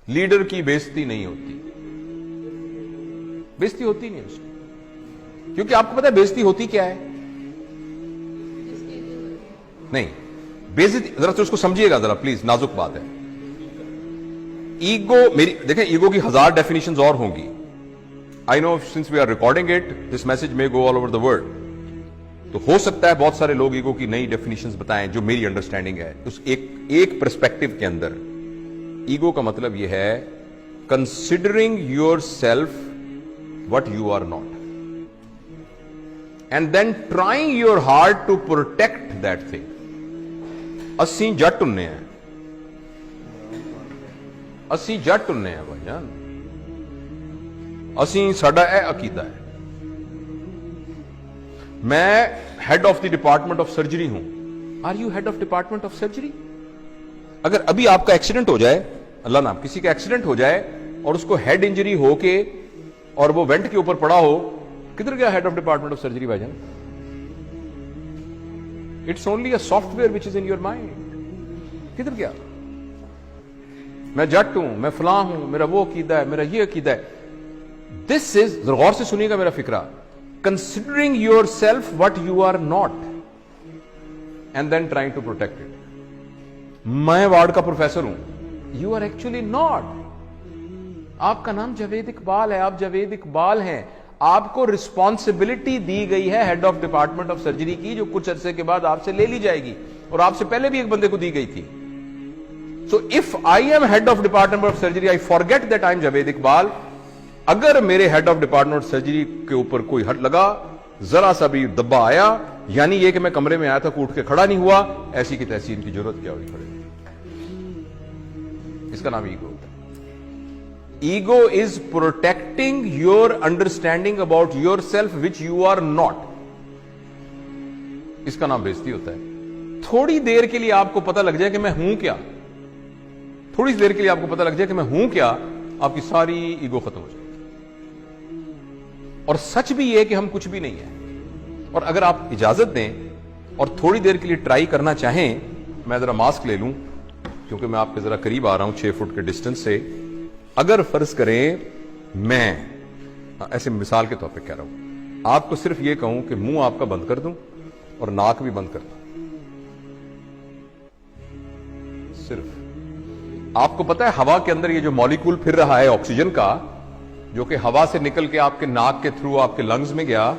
Leader की बेइज्जती नहीं होती, बेइज्जती होती नहीं उसकी, क्योंकि आपको पता है बेइज्जती होती क्या है? नहीं, बेइज्जती जरा तो उसको समझिएगा जरा प्लीज, नाजुक बात है। ईगो, मेरी देखें, ईगो की 1000 डेफिनेशंस और होंगी। I know since we are recording it this message may go all over the world, तो हो सकता है बहुत सारे लोग ईगो की नई डेफिनेशंस बताएं जो मेरी अंडरस्टैंडिंग है। उस एक पर्सपेक्टिव के अंदर ईगो का मतलब यह है considering your self what you are not and then trying your hard to protect that thing. अस्सी जट हुन्ने हैं, अस्सी जट हुन्ने हैं भाईजान, अस्सी साडा यह अकीदा है। मैं head of the department of surgery हूं। Are you head of department of surgery? अगर अभी आपका एक्सीडेंट हो जाए, अल्लाह नाम, किसी का एक्सीडेंट हो जाए और उसको हेड इंजरी होके और वो वेंट के ऊपर पड़ा हो, किधर गया head of department of surgery भाईजान? It's only a software which is in your mind. किधर गया? मैं जट हूं, मैं फलां हूं, मेरा वो अकीदा है, मेरा ये अकीदा है। दिस इज, गौर से सुनिएगा मेरा फिक्रा, considering your self what you are not and then trying to protect it. मैं वार्ड का प्रोफेसर हूं, यू आर एक्चुअली नॉट। आपका नाम जावेद इकबाल है, आप जावेद इकबाल हैं। आपको रिस्पॉन्सिबिलिटी दी गई है head of department of surgery की, जो कुछ अरसे के बाद आपसे ले ली जाएगी, और आपसे पहले भी एक बंदे को दी गई थी। So if I am head of department of surgery, I forget that I am Javed Iqbal. अगर मेरे head of department of surgery के ऊपर कोई हट लगा, जरा सा भी दब्बा आया, यानी ये कि मैं कमरे में आया था, उठ के खड़ा नहीं हुआ, ऐसी की तैसी इनकी जरूरत क्या हुई खड़े। इसका नाम ईगो होता है। Ego is protecting your understanding about your self which you are not. इसका नाम बेइज्जती होता है। थोड़ी देर के लिए आपको पता लग जाए कि मैं हूं क्या, थोड़ी देर के लिए आपको पता लग जाए कि मैं हूं क्या, आपकी सारी ईगो खत्म हो जाए। और सच भी यह कि हम कुछ भी नहीं है। और अगर आप इजाजत दें और थोड़ी देर के लिए ट्राई करना चाहें, मैं जरा मास्क ले लूं क्योंकि मैं आपके जरा करीब आ रहा हूं 6 फुट के डिस्टेंस से। अगर फर्ज करें मैं ऐसे मिसाल के तौर पे कह रहा हूं, आपको सिर्फ यह कहूं कि मुंह आपका बंद कर दूं और नाक भी बंद कर दूं, सिर्फ आपको पता है हवा के अंदर ये जो मॉलिक्यूल फिर रहा है ऑक्सीजन का, जो कि हवा से निकल के आपके नाक के थ्रू आपके लंग्स में गया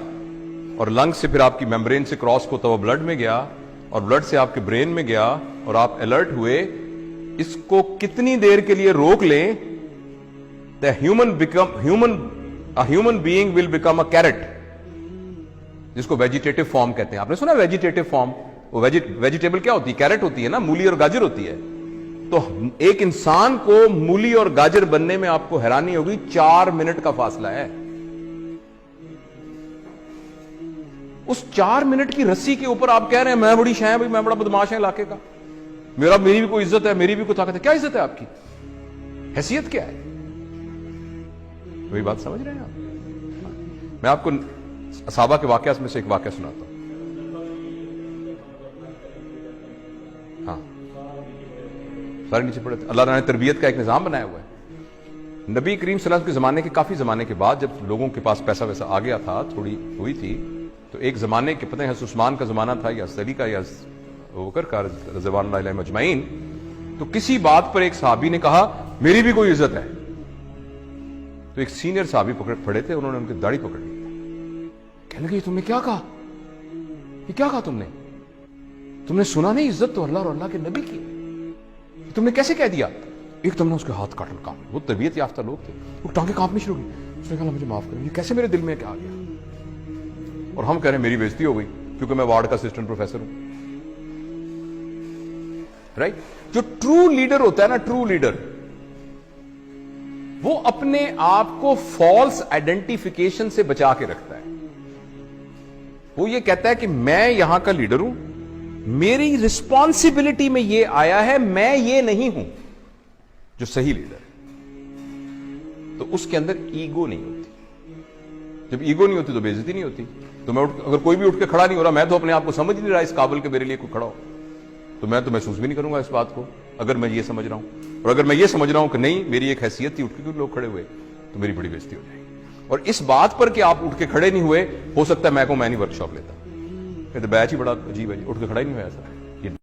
और लंग्स से फिर आपकी मेम्ब्रेन से क्रॉस होता हुआ ब्लड में गया और ब्लड से आपके ब्रेन में गया और आप अलर्ट हुए। इसको कितनी देर के लिए रोक लें, the human being will become a carrot, जिसको वेजिटेटिव फॉर्म कहते हैं। आपने सुना वेजिटेटिव फॉर्म? वो वेजिटेबल क्या होती है? कैरेट होती है ना, मूली और गाजर होती है। तो एक इंसान को मूली और गाजर बनने में आपको हैरानी होगी, 4 मिनट का फासला है। उस 4 मिनट की रस्सी के ऊपर आप कह रहे हैं मैं बड़ी शाय भाई, मैं बड़ा बदमाश है इलाके का, मेरी भी कोई इज्जत है, मेरी भी कोई ताकत है। क्या इज्जत है आपकी? हैसियत क्या है? वही बात समझ रहे हैं आप? मैं आपको असहाबा के वाकयात में से एक वाकया सुनाता हूं। हाँ, सारे नीचे पड़े थे। अल्लाह ने तरबियत का एक निजाम बनाया हुआ है। नबी करीम सल्लल्लाहु अलैहि वसल्लम के जमाने के काफी जमाने के बाद, जब लोगों के पास पैसा वैसा आ गया था, थोड़ी हुई थी, तो एक जमाने के, पता है उस्मान का जमाना था या अली का या बकर का रज़वानुल्लाह अलैहिम अजमाइन, तो किसी बात पर एक सहाबी ने कहा मेरी भी कोई इज्जत है। तो एक सीनियर सहाबी पड़े थे, उन्होंने उनकी दाढ़ी पकड़ ली। कहने लगे तुमने क्या कहा? ये क्या कहा तुमने? तुमने सुना नहीं इज्जत तो अल्लाह और अल्लाह के नबी की, तुमने कैसे कह दिया? एक तुमने उसके हाथ काटन कांप, वो तरबियत याफ्ता लोग थे, वो टांगे कांपनी शुरू हुई। उसने कहा मुझे माफ करो, ये कैसे मेरे दिल में क्या आ गया? और हम कह रहे हैं मेरी बेइज्जती हो गई क्योंकि मैं वार्ड का असिस्टेंट प्रोफेसर हूं। राइट? जो ट्रू लीडर होता है ना, ट्रू लीडर, वो अपने आप को फॉल्स आइडेंटिफिकेशन से बचा के रखता है। वो ये कहता है कि मैं यहां का लीडर हूं, मेरी रिस्पॉन्सिबिलिटी में ये आया है, मैं ये नहीं हूं। जो सही लीडर है तो उसके अंदर ईगो नहीं होती। जब ईगो नहीं होती तो बेइज्जती नहीं होती। तो मैं अगर कोई भी उठ के खड़ा नहीं हो रहा, मैं तो अपने आप को समझ नहीं रहा इस काबिल के मेरे लिए कोई खड़ा हो, तो मैं तो महसूस भी नहीं करूंगा इस बात को اگر میں یہ سمجھ رہا ہوں، اور اگر میں یہ سمجھ رہا ہوں کہ نہیں میری ایک حیثیت تھی، اٹھ کے کیوں لوگ کھڑے ہوئے، تو میری بڑی بےزتی ہو جائے گی۔ اور اس بات پر کہ آپ اٹھ کے کھڑے نہیں ہوئے، ہو سکتا ہے میں نہیں ورک شاپ لیتا، یہ تو بیچ ہی بڑا عجیب ہے، اٹھ کے کھڑا ہی نہیں ہوا ایسا۔